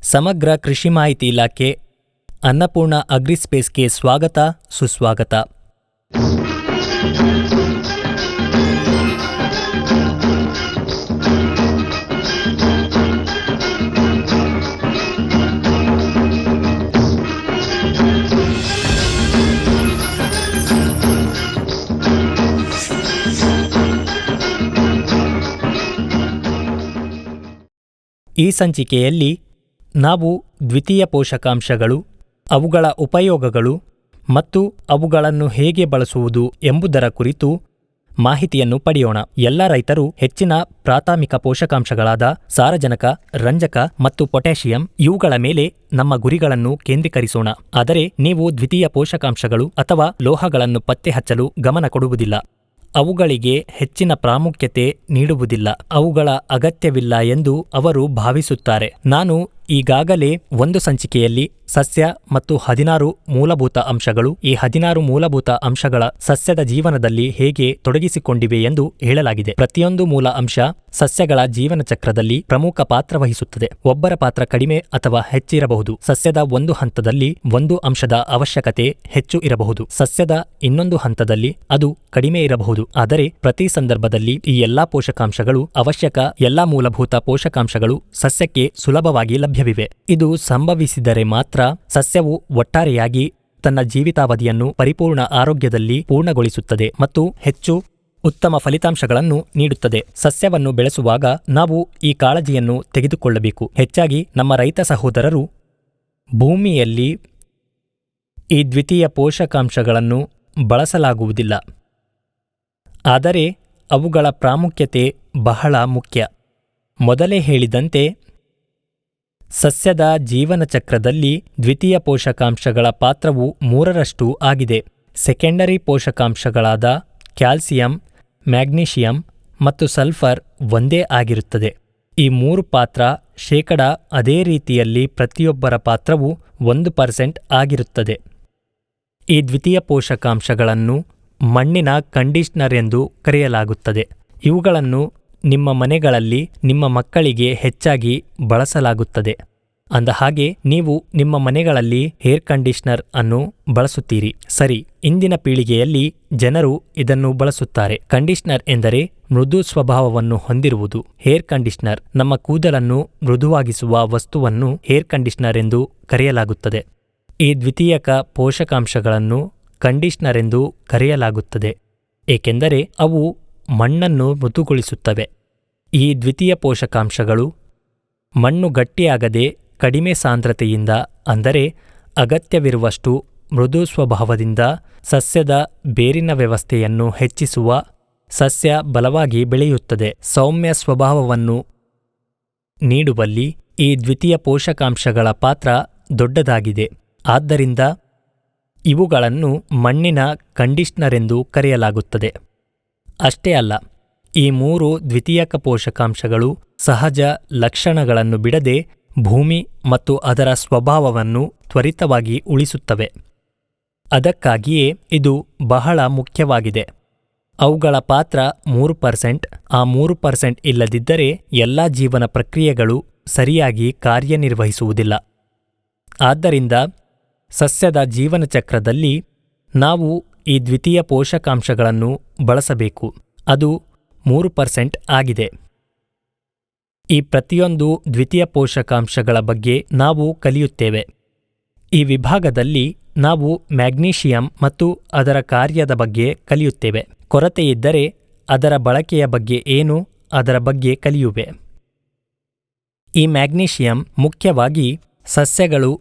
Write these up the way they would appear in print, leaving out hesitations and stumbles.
ಸಮಗ್ರ ಕೃಷಿ ಮಾಹಿತಿ ಇಲಾಖೆ ಅನ್ನಪೂರ್ಣ ಅಗ್ರಿಸ್ಪೇಸ್ಗೆ ಸ್ವಾಗತ ಸುಸ್ವಾಗತ. ಈ ಸಂಚಿಕೆಯಲ್ಲಿ ನಾವು ದ್ವಿತೀಯ ಪೋಷಕಾಂಶಗಳು, ಅವುಗಳ ಉಪಯೋಗಗಳು ಮತ್ತು ಅವುಗಳನ್ನು ಹೇಗೆ ಬಳಸುವುದು ಎಂಬುದರ ಕುರಿತು ಮಾಹಿತಿಯನ್ನು ಪಡೆಯೋಣ. ಎಲ್ಲ ರೈತರು ಹೆಚ್ಚಿನ ಪ್ರಾಥಮಿಕ ಪೋಷಕಾಂಶಗಳಾದ ಸಾರಜನಕ, ರಂಜಕ ಮತ್ತು ಪೊಟ್ಯಾಷಿಯಂ ಇವುಗಳ ಮೇಲೆ ನಮ್ಮ ಗುರಿಗಳನ್ನು ಕೇಂದ್ರೀಕರಿಸೋಣ. ಆದರೆ ನೀವು ದ್ವಿತೀಯ ಪೋಷಕಾಂಶಗಳು ಅಥವಾ ಲೋಹಗಳನ್ನು ಪತ್ತೆ ಹಚ್ಚಲು ಗಮನ ಕೊಡುವುದಿಲ್ಲ. ಅವುಗಳಿಗೆ ಹೆಚ್ಚಿನ ಪ್ರಾಮುಖ್ಯತೆ ನೀಡುವುದಿಲ್ಲ. ಅವುಗಳ ಅಗತ್ಯವಿಲ್ಲ ಎಂದು ಅವರು ಭಾವಿಸುತ್ತಾರೆ. ನಾನು ಈಗಾಗಲೇ ಒಂದು ಸಂಚಿಕೆಯಲ್ಲಿ ಸಸ್ಯ ಮತ್ತು 16 ಮೂಲಭೂತ ಅಂಶಗಳು, ಈ 16 ಮೂಲಭೂತ ಅಂಶಗಳ ಸಸ್ಯದ ಜೀವನದಲ್ಲಿ ಹೇಗೆ ತೊಡಗಿಸಿಕೊಂಡಿವೆ ಎಂದು ಹೇಳಲಾಗಿದೆ. ಪ್ರತಿಯೊಂದು ಮೂಲ ಅಂಶ ಸಸ್ಯಗಳ ಜೀವನ ಚಕ್ರದಲ್ಲಿ ಪ್ರಮುಖ ಪಾತ್ರ ವಹಿಸುತ್ತದೆ. ಒಬ್ಬರ ಪಾತ್ರ ಕಡಿಮೆ ಅಥವಾ ಹೆಚ್ಚಿರಬಹುದು. ಸಸ್ಯದ ಒಂದು ಹಂತದಲ್ಲಿ ಒಂದು ಅಂಶದ ಅವಶ್ಯಕತೆ ಹೆಚ್ಚು ಇರಬಹುದು. ಸಸ್ಯದ ಇನ್ನೊಂದು ಹಂತದಲ್ಲಿ ಅದು ಕಡಿಮೆ ಇರಬಹುದು. ಆದರೆ ಪ್ರತಿ ಸಂದರ್ಭದಲ್ಲಿ ಈ ಎಲ್ಲಾ ಪೋಷಕಾಂಶಗಳು ಅವಶ್ಯಕ. ಎಲ್ಲಾ ಮೂಲಭೂತ ಪೋಷಕಾಂಶಗಳು ಸಸ್ಯಕ್ಕೆ ಸುಲಭವಾಗಿ ಲಭ್ಯವಿವೆ. ಇದು ಸಂಭವಿಸಿದರೆ ಮಾತ್ರ ಸಸ್ಯವು ಒಟ್ಟಾರೆಯಾಗಿ ತನ್ನ ಜೀವಿತಾವಧಿಯನ್ನು ಪರಿಪೂರ್ಣ ಆರೋಗ್ಯದಲ್ಲಿ ಪೂರ್ಣಗೊಳಿಸುತ್ತದೆ ಮತ್ತು ಹೆಚ್ಚು ಉತ್ತಮ ಫಲಿತಾಂಶಗಳನ್ನು ನೀಡುತ್ತದೆ. ಸಸ್ಯವನ್ನು ಬೆಳೆಸುವಾಗ ನಾವು ಈ ಕಾಳಜಿಯನ್ನು ತೆಗೆದುಕೊಳ್ಳಬೇಕು. ಹೆಚ್ಚಾಗಿ ನಮ್ಮ ರೈತ ಸಹೋದರರು ಭೂಮಿಯಲ್ಲಿ ಈ ದ್ವಿತೀಯ ಪೋಷಕಾಂಶಗಳನ್ನು ಬಳಸಲಾಗುವುದಿಲ್ಲ. ಆದರೆ ಅವುಗಳ ಪ್ರಾಮುಖ್ಯತೆ ಬಹಳ ಮುಖ್ಯ. ಮೊದಲೇ ಹೇಳಿದಂತೆ ಸಸ್ಯದ ಜೀವನ ಚಕ್ರದಲ್ಲಿ ದ್ವಿತೀಯ ಪೋಷಕಾಂಶಗಳ ಪಾತ್ರವು 3ರಷ್ಟು ಆಗಿದೆ. ಸೆಕೆಂಡರಿ ಪೋಷಕಾಂಶಗಳಾದ ಕ್ಯಾಲ್ಸಿಯಂ, ಮ್ಯಾಗ್ನೀಷಿಯಂ ಮತ್ತು ಸಲ್ಫರ್ ಒಂದೇ ಆಗಿರುತ್ತದೆ. ಈ 3 ಪಾತ್ರ ಶೇಕಡ ಅದೇ ರೀತಿಯಲ್ಲಿ ಪ್ರತಿಯೊಬ್ಬರ ಪಾತ್ರವು 1% ಆಗಿರುತ್ತದೆ. ಈ ದ್ವಿತೀಯ ಪೋಷಕಾಂಶಗಳನ್ನು ಮಣ್ಣಿನ ಕಂಡೀಷನರ್ ಎಂದು ಕರೆಯಲಾಗುತ್ತದೆ. ಇವುಗಳನ್ನು ನಿಮ್ಮ ಮನೆಗಳಲ್ಲಿ ನಿಮ್ಮ ಮಕ್ಕಳಿಗೆ ಹೆಚ್ಚಾಗಿ ಬಳಸಲಾಗುತ್ತದೆ. ಅಂದಹಾಗೆ ನೀವು ನಿಮ್ಮ ಮನೆಗಳಲ್ಲಿ ಏರ್ ಕಂಡೀಷನರ್ ಅನ್ನು ಬಳಸುತ್ತೀರಿ. ಸರಿ, ಇಂದಿನ ಪೀಳಿಗೆಯಲ್ಲಿ ಜನರು ಇದನ್ನು ಬಳಸುತ್ತಾರೆ. ಕಂಡೀಷನರ್ ಎಂದರೆ ಮೃದು ಸ್ವಭಾವವನ್ನು ಹೊಂದಿರುವುದು. ಹೇರ್ ಕಂಡೀಷನರ್, ನಮ್ಮ ಕೂದಲನ್ನು ಮೃದುವಾಗಿಸುವ ವಸ್ತುವನ್ನು ಹೇರ್ ಕಂಡೀಷನರ್ ಎಂದು ಕರೆಯಲಾಗುತ್ತದೆ. ಈ ದ್ವಿತೀಯಕ ಪೋಷಕಾಂಶಗಳನ್ನು ಕಂಡೀಷನರ್ ಎಂದು ಕರೆಯಲಾಗುತ್ತದೆ ಏಕೆಂದರೆ ಅವು ಮಣ್ಣನ್ನು ಮೃದುಗೊಳಿಸುತ್ತವೆ. ಈ ದ್ವಿತೀಯ ಪೋಷಕಾಂಶಗಳು ಮಣ್ಣು ಗಟ್ಟಿಯಾಗದೆ ಕಡಿಮೆ ಸಾಂದ್ರತೆಯಿಂದ, ಅಂದರೆ ಅಗತ್ಯವಿರುವಷ್ಟು ಮೃದು ಸ್ವಭಾವದಿಂದ ಸಸ್ಯದ ಬೇರಿನ ವ್ಯವಸ್ಥೆಯನ್ನು ಹೆಚ್ಚಿಸುವ ಸಸ್ಯ ಬಲವಾಗಿ ಬೆಳೆಯುತ್ತದೆ. ಸೌಮ್ಯ ಸ್ವಭಾವವನ್ನು ನೀಡುವಲ್ಲಿ ಈ ದ್ವಿತೀಯ ಪೋಷಕಾಂಶಗಳ ಪಾತ್ರ ದೊಡ್ಡದಾಗಿದೆ. ಆದ್ದರಿಂದ ಇವುಗಳನ್ನು ಮಣ್ಣಿನ ಕಂಡೀಷನರ್ ಎಂದು ಕರೆಯಲಾಗುತ್ತದೆ. ಅಷ್ಟೇ ಅಲ್ಲ, ಈ 3 ದ್ವಿತೀಯಕ ಪೋಷಕಾಂಶಗಳು ಸಹಜ ಲಕ್ಷಣಗಳನ್ನು ಬಿಡದೆ ಭೂಮಿ ಮತ್ತು ಅದರ ಸ್ವಭಾವವನ್ನು ತ್ವರಿತವಾಗಿ ಉಳಿಸುತ್ತವೆ. ಅದಕ್ಕಾಗಿಯೇ ಇದು ಬಹಳ ಮುಖ್ಯವಾಗಿದೆ. ಅವುಗಳ ಪಾತ್ರ 3%. ಆ 3% ಇಲ್ಲದಿದ್ದರೆ ಎಲ್ಲ ಜೀವನ ಪ್ರಕ್ರಿಯೆಗಳು ಸರಿಯಾಗಿ ಕಾರ್ಯನಿರ್ವಹಿಸುವುದಿಲ್ಲ. ಆದ್ದರಿಂದ ಸಸ್ಯದ ಜೀವನ ಚಕ್ರದಲ್ಲಿ ನಾವು ಈ ದ್ವಿತೀಯ ಪೋಷಕಾಂಶಗಳನ್ನು ಬಳಸಬೇಕು. ಅದು 3% ಆಗಿದೆ. ಈ ಪ್ರತಿಯೊಂದು ದ್ವಿತೀಯ ಪೋಷಕಾಂಶಗಳ ಬಗ್ಗೆ ನಾವು ಕಲಿಯುತ್ತೇವೆ. ಈ ವಿಭಾಗದಲ್ಲಿ ನಾವು ಮ್ಯಾಗ್ನೀಷಿಯಂ ಮತ್ತು ಅದರ ಕಾರ್ಯದ ಬಗ್ಗೆ ಕಲಿಯುತ್ತೇವೆ. ಕೊರತೆಯಿದ್ದರೆ ಅದರ ಬಳಕೆಯ ಬಗ್ಗೆ ಏನು, ಅದರ ಬಗ್ಗೆ ಕಲಿಯುವೆ. ಈ ಮ್ಯಾಗ್ನೀಷಿಯಂ ಮುಖ್ಯವಾಗಿ ಸಸ್ಯಗಳು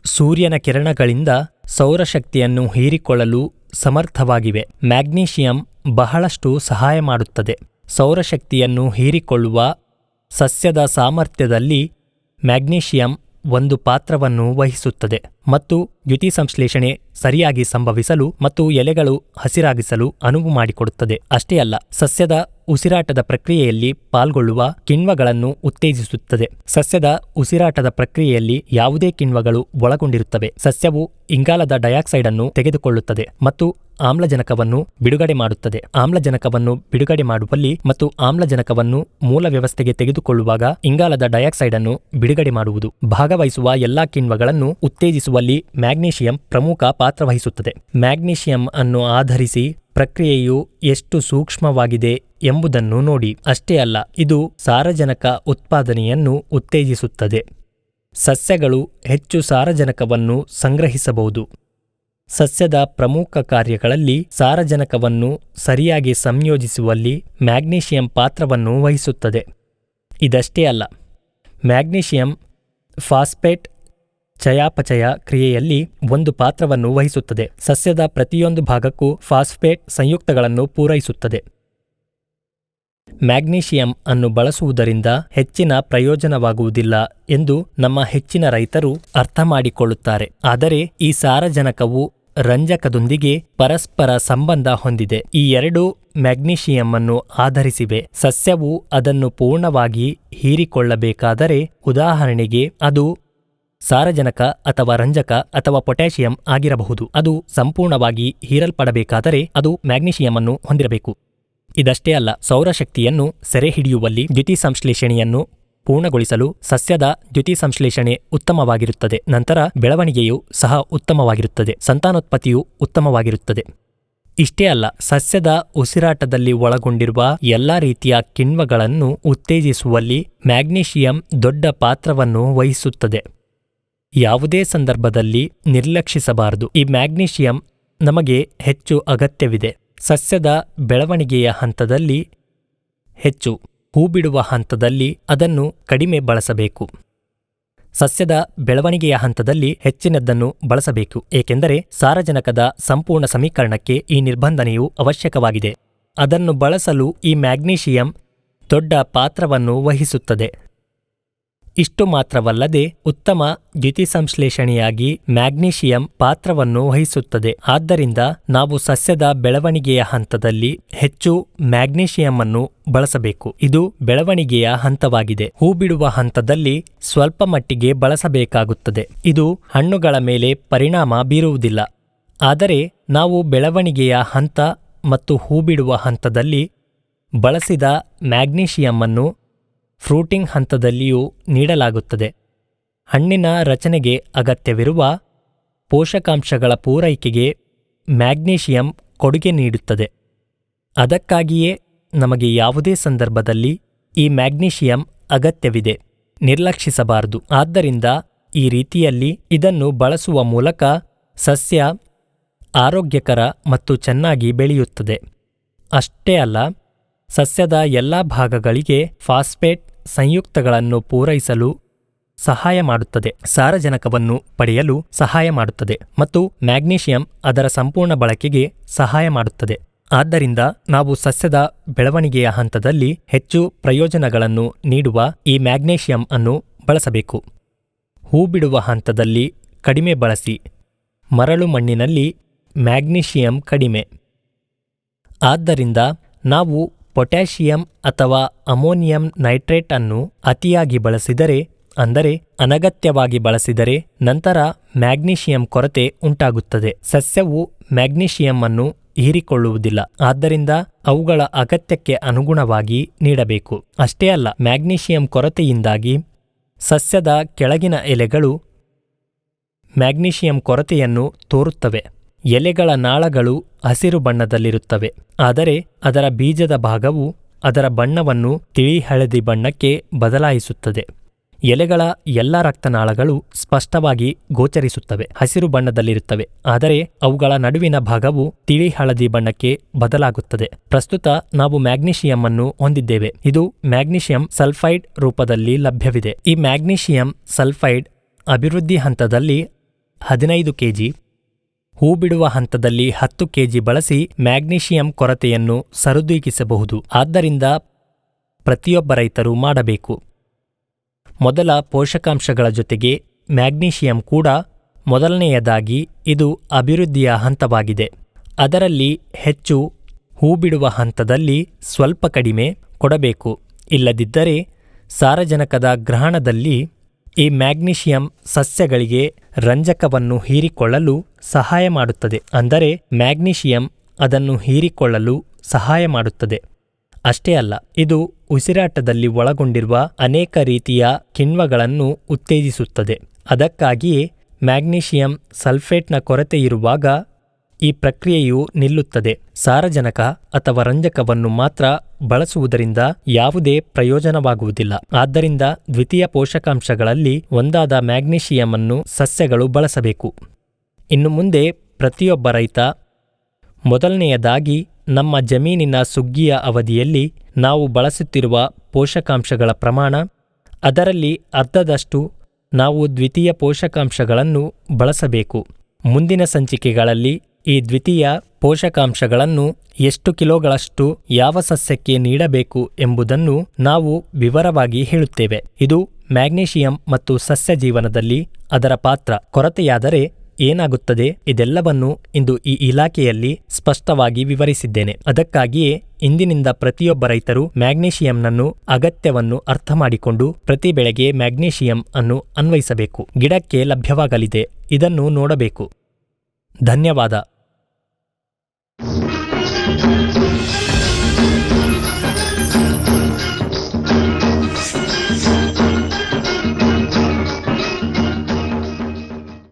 ಸೂರ್ಯನ ಕಿರಣಗಳಿಂದ ಸೌರಶಕ್ತಿಯನ್ನು ಹೀರಿಕೊಳ್ಳಲು ಸಮರ್ಥವಾಗಿವೆ. ಮ್ಯಾಗ್ನೀಷಿಯಂ ಬಹಳಷ್ಟು ಸಹಾಯ ಮಾಡುತ್ತದೆ. ಸೌರಶಕ್ತಿಯನ್ನು ಹೀರಿಕೊಳ್ಳುವ ಸಸ್ಯದ ಸಾಮರ್ಥ್ಯದಲ್ಲಿ ಮ್ಯಾಗ್ನೀಷಿಯಂ ಒಂದು ಪಾತ್ರವನ್ನು ವಹಿಸುತ್ತದೆ ಮತ್ತು ದ್ಯುತಿಸಂಶ್ಲೇಷಣೆ ಸರಿಯಾಗಿ ಸಂಭವಿಸಲು ಮತ್ತು ಎಲೆಗಳು ಹಸಿರಾಗಿಸಲು ಅನುವು ಮಾಡಿಕೊಡುತ್ತದೆ. ಅಷ್ಟೇ ಅಲ್ಲ, ಸಸ್ಯದ ಉಸಿರಾಟದ ಪ್ರಕ್ರಿಯೆಯಲ್ಲಿ ಪಾಲ್ಗೊಳ್ಳುವ ಕಿಣ್ವಗಳನ್ನು ಉತ್ತೇಜಿಸುತ್ತದೆ. ಸಸ್ಯದ ಉಸಿರಾಟದ ಪ್ರಕ್ರಿಯೆಯಲ್ಲಿ ಯಾವುದೇ ಕಿಣ್ವಗಳು ಒಳಗೊಂಡಿರುತ್ತವೆ. ಸಸ್ಯವು ಇಂಗಾಲದ ಡೈಆಕ್ಸೈಡ್ ಅನ್ನು ತೆಗೆದುಕೊಳ್ಳುತ್ತದೆ ಮತ್ತು ಆಮ್ಲಜನಕವನ್ನು ಬಿಡುಗಡೆ ಮಾಡುತ್ತದೆ. ಆಮ್ಲಜನಕವನ್ನು ಬಿಡುಗಡೆ ಮಾಡುವಲ್ಲಿ ಮತ್ತು ಆಮ್ಲಜನಕವನ್ನು ಮೂಲ ವ್ಯವಸ್ಥೆಗೆ ತೆಗೆದುಕೊಳ್ಳುವಾಗ ಇಂಗಾಲದ ಡೈಆಕ್ಸೈಡ್ ಅನ್ನು ಬಿಡುಗಡೆ ಮಾಡುವುದು ಭಾಗವಹಿಸುವ ಎಲ್ಲಾ ಕಿಣ್ವಗಳನ್ನು ಉತ್ತೇಜಿಸುವಲ್ಲಿ ಮ್ಯಾಗ್ನೀಷಿಯಂ ಪ್ರಮುಖ ಪಾತ್ರ ವಹಿಸುತ್ತದೆ. ಮ್ಯಾಗ್ನೀಷಿಯಂ ಅನ್ನು ಆಧರಿಸಿ ಪ್ರಕ್ರಿಯೆಯು ಎಷ್ಟು ಸೂಕ್ಷ್ಮವಾಗಿದೆ ಎಂಬುದನ್ನು ನೋಡಿ. ಅಷ್ಟೇ ಅಲ್ಲ, ಇದು ಸಾರಜನಕ ಉತ್ಪಾದನೆಯನ್ನು ಉತ್ತೇಜಿಸುತ್ತದೆ. ಸಸ್ಯಗಳು ಹೆಚ್ಚು ಸಾರಜನಕವನ್ನು ಸಂಗ್ರಹಿಸಬಹುದು. ಸಸ್ಯದ ಪ್ರಮುಖ ಕಾರ್ಯಗಳಲ್ಲಿ ಸಾರಜನಕವನ್ನು ಸರಿಯಾಗಿ ಸಂಯೋಜಿಸುವಲ್ಲಿ ಮ್ಯಾಗ್ನೀಷಿಯಂ ಪಾತ್ರವನ್ನು ವಹಿಸುತ್ತದೆ. ಇದಷ್ಟೇ ಅಲ್ಲ, ಮ್ಯಾಗ್ನೀಷಿಯಂ ಫಾಸ್ಫೇಟ್ ಚಯಾಪಚಯ ಕ್ರಿಯೆಯಲ್ಲಿ ಒಂದು ಪಾತ್ರವನ್ನು ವಹಿಸುತ್ತದೆ. ಸಸ್ಯದ ಪ್ರತಿಯೊಂದು ಭಾಗಕ್ಕೂ ಫಾಸ್ಫೇಟ್ ಸಂಯುಕ್ತಗಳನ್ನು ಪೂರೈಸುತ್ತದೆ. ಮ್ಯಾಗ್ನೀಷಿಯಂ ಅನ್ನು ಬಳಸುವುದರಿಂದ ಹೆಚ್ಚಿನ ಪ್ರಯೋಜನವಾಗುವುದಿಲ್ಲ ಎಂದು ನಮ್ಮ ಹೆಚ್ಚಿನ ರೈತರು ಅರ್ಥ ಮಾಡಿಕೊಳ್ಳುತ್ತಾರೆ. ಆದರೆ ಈ ಸಾರಜನಕವು ರಂಜಕದೊಂದಿಗೆ ಪರಸ್ಪರ ಸಂಬಂಧ ಹೊಂದಿದೆ. ಈ ಎರಡೂ ಮ್ಯಾಗ್ನೀಷಿಯಂ ಅನ್ನು ಆಧರಿಸಿವೆ. ಸಸ್ಯವು ಅದನ್ನು ಪೂರ್ಣವಾಗಿ ಹೀರಿಕೊಳ್ಳಬೇಕಾದರೆ, ಉದಾಹರಣೆಗೆ ಅದು ಸಾರಜನಕ ಅಥವಾ ರಂಜಕ ಅಥವಾ ಪೊಟ್ಯಾಷಿಯಂ ಆಗಿರಬಹುದು. ಅದು ಸಂಪೂರ್ಣವಾಗಿ ಹೀರಲ್ಪಡಬೇಕಾದರೆ ಅದು ಮ್ಯಾಗ್ನೀಷಿಯಂ ಅನ್ನು ಹೊಂದಿರಬೇಕು. ಇದಷ್ಟೇ ಅಲ್ಲ, ಸೌರಶಕ್ತಿಯನ್ನು ಸೆರೆಹಿಡಿಯುವಲ್ಲಿ ದ್ಯುತಿಸಂಶ್ಲೇಷಣೆಯನ್ನು ಪೂರ್ಣಗೊಳಿಸಲು ಸಸ್ಯದ ದ್ಯುತಿಸಂಶ್ಲೇಷಣೆ ಉತ್ತಮವಾಗಿರುತ್ತದೆ. ನಂತರ ಬೆಳವಣಿಗೆಯು ಸಹ ಉತ್ತಮವಾಗಿರುತ್ತದೆ. ಸಂತಾನೋತ್ಪತ್ತಿಯು ಉತ್ತಮವಾಗಿರುತ್ತದೆ. ಇಷ್ಟೇ ಅಲ್ಲ, ಸಸ್ಯದ ಉಸಿರಾಟದಲ್ಲಿ ಒಳಗೊಂಡಿರುವ ಎಲ್ಲಾ ರೀತಿಯ ಕಿಣ್ವಗಳನ್ನು ಉತ್ತೇಜಿಸುವಲ್ಲಿ ಮ್ಯಾಗ್ನೀಷಿಯಂ ದೊಡ್ಡ ಪಾತ್ರವನ್ನು ವಹಿಸುತ್ತದೆ. ಯಾವುದೇ ಸಂದರ್ಭದಲ್ಲಿ ನಿರ್ಲಕ್ಷಿಸಬಾರದು. ಈ ಮ್ಯಾಗ್ನೀಷಿಯಂ ನಮಗೆ ಹೆಚ್ಚು ಅಗತ್ಯವಿದೆ. ಸಸ್ಯದ ಬೆಳವಣಿಗೆಯ ಹಂತದಲ್ಲಿ ಹೆಚ್ಚು, ಹೂಬಿಡುವ ಹಂತದಲ್ಲಿ ಅದನ್ನು ಕಡಿಮೆ ಬಳಸಬೇಕು. ಸಸ್ಯದ ಬೆಳವಣಿಗೆಯ ಹಂತದಲ್ಲಿ ಹೆಚ್ಚಿನದನ್ನು ಬಳಸಬೇಕು, ಏಕೆಂದರೆ ಸಾರಜನಕದ ಸಂಪೂರ್ಣ ಸಮೀಕರಣಕ್ಕೆ ಈ ನಿರ್ಬಂಧನೆಯು ಅವಶ್ಯಕವಾಗಿದೆ. ಅದನ್ನು ಬಳಸಲು ಈ ಮ್ಯಾಗ್ನೀಷಿಯಂ ದೊಡ್ಡ ಪಾತ್ರವನ್ನು ವಹಿಸುತ್ತದೆ. ಇಷ್ಟು ಮಾತ್ರವಲ್ಲದೆ ಉತ್ತಮ ದ್ಯುತಿಸಂಶ್ಲೇಷಣೆಯಾಗಿ ಮ್ಯಾಗ್ನೀಷಿಯಂ ಪಾತ್ರವನ್ನು ವಹಿಸುತ್ತದೆ. ಆದ್ದರಿಂದ ನಾವು ಸಸ್ಯದ ಬೆಳವಣಿಗೆಯ ಹಂತದಲ್ಲಿ ಹೆಚ್ಚು ಮ್ಯಾಗ್ನೀಷಿಯಂ ಅನ್ನು ಬಳಸಬೇಕು. ಇದು ಬೆಳವಣಿಗೆಯ ಹಂತವಾಗಿದೆ. ಹೂಬಿಡುವ ಹಂತದಲ್ಲಿ ಸ್ವಲ್ಪ ಮಟ್ಟಿಗೆ ಬಳಸಬೇಕಾಗುತ್ತದೆ. ಇದು ಹಣ್ಣುಗಳ ಮೇಲೆ ಪರಿಣಾಮ ಬೀರುವುದಿಲ್ಲ. ಆದರೆ ನಾವು ಬೆಳವಣಿಗೆಯ ಹಂತ ಮತ್ತು ಹೂಬಿಡುವ ಹಂತದಲ್ಲಿ ಬಳಸಿದ ಮ್ಯಾಗ್ನೀಷಿಯಂ ಅನ್ನು ಫ್ರೂಟಿಂಗ್ ಹಂತದಲ್ಲಿಯೂ ನೀಡಲಾಗುತ್ತದೆ. ಹಣ್ಣಿನ ರಚನೆಗೆ ಅಗತ್ಯವಿರುವ ಪೋಷಕಾಂಶಗಳ ಪೂರೈಕೆಗೆ ಮ್ಯಾಗ್ನೀಷಿಯಂ ಕೊಡುಗೆ ನೀಡುತ್ತದೆ. ಅದಕ್ಕಾಗಿಯೇ ನಮಗೆ ಯಾವುದೇ ಸಂದರ್ಭದಲ್ಲಿ ಈ ಮ್ಯಾಗ್ನೀಷಿಯಂ ಅಗತ್ಯವಿದೆ, ನಿರ್ಲಕ್ಷಿಸಬಾರದು. ಆದ್ದರಿಂದ ಈ ರೀತಿಯಲ್ಲಿ ಇದನ್ನು ಬಳಸುವ ಮೂಲಕ ಸಸ್ಯ ಆರೋಗ್ಯಕರ ಮತ್ತು ಚೆನ್ನಾಗಿ ಬೆಳೆಯುತ್ತದೆ. ಅಷ್ಟೇ ಅಲ್ಲ, ಸಸ್ಯದ ಎಲ್ಲಾ ಭಾಗಗಳಿಗೆ ಫಾಸ್ಫೇಟ್ ಸಂಯುಕ್ತಗಳನ್ನು ಪೂರೈಸಲು ಸಹಾಯ ಮಾಡುತ್ತದೆ, ಸಾರಜನಕವನ್ನು ಪಡೆಯಲು ಸಹಾಯ ಮಾಡುತ್ತದೆ ಮತ್ತು ಮ್ಯಾಗ್ನೀಷಿಯಂ ಅದರ ಸಂಪೂರ್ಣ ಬಳಕೆಗೆ ಸಹಾಯ ಮಾಡುತ್ತದೆ. ಆದ್ದರಿಂದ ನಾವು ಸಸ್ಯದ ಬೆಳವಣಿಗೆಯ ಹಂತದಲ್ಲಿ ಹೆಚ್ಚು ಪ್ರಯೋಜನಗಳನ್ನು ನೀಡುವ ಈ ಮ್ಯಾಗ್ನೀಷಿಯಂ ಅನ್ನು ಬಳಸಬೇಕು. ಹೂಬಿಡುವ ಹಂತದಲ್ಲಿ ಕಡಿಮೆ ಬಳಸಿ. ಮರಳು ಮಣ್ಣಿನಲ್ಲಿ ಮ್ಯಾಗ್ನೀಷಿಯಂ ಕಡಿಮೆ. ಆದ್ದರಿಂದ ನಾವು ಪೊಟ್ಯಾಷಿಯಂ ಅಥವಾ ಅಮೋನಿಯಂ ನೈಟ್ರೇಟ್ ಅನ್ನು ಅತಿಯಾಗಿ ಬಳಸಿದರೆ, ಅಂದರೆ ಅನಗತ್ಯವಾಗಿ ಬಳಸಿದರೆ, ನಂತರ ಮ್ಯಾಗ್ನೀಷಿಯಂ ಕೊರತೆ ಉಂಟಾಗುತ್ತದೆ. ಸಸ್ಯವು ಮ್ಯಾಗ್ನೀಷಿಯಂ ಅನ್ನು ಹೀರಿಕೊಳ್ಳುವುದಿಲ್ಲ. ಆದ್ದರಿಂದ ಅವುಗಳ ಅಗತ್ಯಕ್ಕೆ ಅನುಗುಣವಾಗಿ ನೀಡಬೇಕು. ಅಷ್ಟೇ ಅಲ್ಲ, ಮ್ಯಾಗ್ನೀಷಿಯಂ ಕೊರತೆಯಿಂದಾಗಿ ಸಸ್ಯದ ಕೆಳಗಿನ ಎಲೆಗಳು ಮ್ಯಾಗ್ನೀಷಿಯಂ ಕೊರತೆಯನ್ನು ತೋರುತ್ತವೆ. ಎಲೆಗಳ ನಾಳಗಳು ಹಸಿರು ಬಣ್ಣದಲ್ಲಿರುತ್ತವೆ, ಆದರೆ ಅದರ ಬೀಜದ ಭಾಗವು ಅದರ ಬಣ್ಣವನ್ನು ತಿಳಿ ಹಳದಿ ಬಣ್ಣಕ್ಕೆ ಬದಲಾಯಿಸುತ್ತದೆ. ಎಲೆಗಳ ಎಲ್ಲ ರಕ್ತನಾಳಗಳು ಸ್ಪಷ್ಟವಾಗಿ ಗೋಚರಿಸುತ್ತವೆ, ಹಸಿರು ಬಣ್ಣದಲ್ಲಿರುತ್ತವೆ, ಆದರೆ ಅವುಗಳ ನಡುವಿನ ಭಾಗವು ತಿಳಿ ಹಳದಿ ಬಣ್ಣಕ್ಕೆ ಬದಲಾಗುತ್ತದೆ. ಪ್ರಸ್ತುತ ನಾವು ಮ್ಯಾಗ್ನೀಷಿಯಂ ಅನ್ನು ಹೊಂದಿದ್ದೇವೆ. ಇದು ಮ್ಯಾಗ್ನೀಷಿಯಂ ಸಲ್ಫೈಡ್ ರೂಪದಲ್ಲಿ ಲಭ್ಯವಿದೆ. ಈ ಮ್ಯಾಗ್ನೀಷಿಯಂ ಸಲ್ಫೈಡ್ ಅಭಿವೃದ್ಧಿ ಹಂತದಲ್ಲಿ 15 ಕೆಜಿ, ಹೂಬಿಡುವ ಹಂತದಲ್ಲಿ 10 ಕೆಜಿ ಬಳಸಿ ಮ್ಯಾಗ್ನೀಷಿಯಂ ಕೊರತೆಯನ್ನು ಸರಿದೂಗಿಸಬಹುದು. ಆದ್ದರಿಂದ ಪ್ರತಿಯೊಬ್ಬ ರೈತರು ಮಾಡಬೇಕು. ಮೊದಲ ಪೋಷಕಾಂಶಗಳ ಜೊತೆಗೆ ಮ್ಯಾಗ್ನೀಷಿಯಂ ಕೂಡ ಮೊದಲನೆಯದಾಗಿ ಇದು ಅಭಿವೃದ್ಧಿಯ ಹಂತವಾಗಿದೆ. ಅದರಲ್ಲಿ ಹೆಚ್ಚು ಹೂ ಬಿಡುವ ಹಂತದಲ್ಲಿ ಸ್ವಲ್ಪ ಕಡಿಮೆ ಕೊಡಬೇಕು. ಇಲ್ಲದಿದ್ದರೆ ಸಾರಜನಕದ ಗ್ರಹಣದಲ್ಲಿ ಈ ಮ್ಯಾಗ್ನೀಷಿಯಂ ಸಸ್ಯಗಳಿಗೆ ರಂಜಕವನ್ನು ಹೀರಿಕೊಳ್ಳಲು ಸಹಾಯ ಮಾಡುತ್ತದೆ. ಅಂದರೆ ಮ್ಯಾಗ್ನೀಷಿಯಂ ಅದನ್ನು ಹೀರಿಕೊಳ್ಳಲು ಸಹಾಯ ಮಾಡುತ್ತದೆ. ಅಷ್ಟೇ ಅಲ್ಲ, ಇದು ಉಸಿರಾಟದಲ್ಲಿ ಒಳಗೊಂಡಿರುವ ಅನೇಕ ರೀತಿಯ ಕಿಣ್ವಗಳನ್ನು ಉತ್ತೇಜಿಸುತ್ತದೆ. ಅದಕ್ಕಾಗಿಯೇ ಮ್ಯಾಗ್ನೀಷಿಯಂ ಸಲ್ಫೇಟ್ನ ಕೊರತೆ ಇರುವಾಗ ಈ ಪ್ರಕ್ರಿಯೆಯು ನಿಲ್ಲುತ್ತದೆ. ಸಾರಜನಕ ಅಥವಾ ರಂಜಕವನ್ನು ಮಾತ್ರ ಬಳಸುವುದರಿಂದ ಯಾವುದೇ ಪ್ರಯೋಜನವಾಗುವುದಿಲ್ಲ. ಆದ್ದರಿಂದ ದ್ವಿತೀಯ ಪೋಷಕಾಂಶಗಳಲ್ಲಿ ಒಂದಾದ ಮ್ಯಾಗ್ನೀಷಿಯಂ ಸಸ್ಯಗಳು ಬಳಸಬೇಕು. ಇನ್ನು ಮುಂದೆ ಪ್ರತಿಯೊಬ್ಬ ರೈತ ಮೊದಲನೆಯದಾಗಿ ನಮ್ಮ ಜಮೀನಿನ ಸುಗ್ಗಿಯ ಅವಧಿಯಲ್ಲಿ ನಾವು ಬಳಸುತ್ತಿರುವ ಪೋಷಕಾಂಶಗಳ ಪ್ರಮಾಣ, ಅದರಲ್ಲಿ ಅರ್ಧದಷ್ಟು ನಾವು ದ್ವಿತೀಯ ಪೋಷಕಾಂಶಗಳನ್ನು ಬಳಸಬೇಕು. ಮುಂದಿನ ಸಂಚಿಕೆಗಳಲ್ಲಿ ಈ ದ್ವಿತೀಯ ಪೋಷಕಾಂಶಗಳನ್ನು ಎಷ್ಟು ಕಿಲೋಗಳಷ್ಟು ಯಾವ ಸಸ್ಯಕ್ಕೆ ನೀಡಬೇಕು ಎಂಬುದನ್ನು ನಾವು ವಿವರವಾಗಿ ಹೇಳುತ್ತೇವೆ. ಇದು ಮ್ಯಾಗ್ನೀಷಿಯಂ ಮತ್ತು ಸಸ್ಯ ಜೀವನದಲ್ಲಿ ಅದರ ಪಾತ್ರ, ಕೊರತೆಯಾದರೆ ಏನಾಗುತ್ತದೆ, ಇದೆಲ್ಲವನ್ನು ಇಂದು ಈ ಇಲಾಖೆಯಲ್ಲಿ ಸ್ಪಷ್ಟವಾಗಿ ವಿವರಿಸಿದ್ದೇನೆ. ಅದಕ್ಕಾಗಿಯೇ ಇಂದಿನಿಂದ ಪ್ರತಿಯೊಬ್ಬ ರೈತರು ಮ್ಯಾಗ್ನೀಷಿಯಂನನ್ನು ಅಗತ್ಯವನ್ನು ಅರ್ಥ ಮಾಡಿಕೊಂಡು ಪ್ರತಿ ಬೆಳೆಗೆ ಮ್ಯಾಗ್ನೀಷಿಯಂ ಅನ್ನು ಅನ್ವಯಿಸಬೇಕು. ಗಿಡಕ್ಕೆ ಲಭ್ಯವಾಗಲಿದೆ, ಇದನ್ನು ನೋಡಬೇಕು. ಧನ್ಯವಾದ.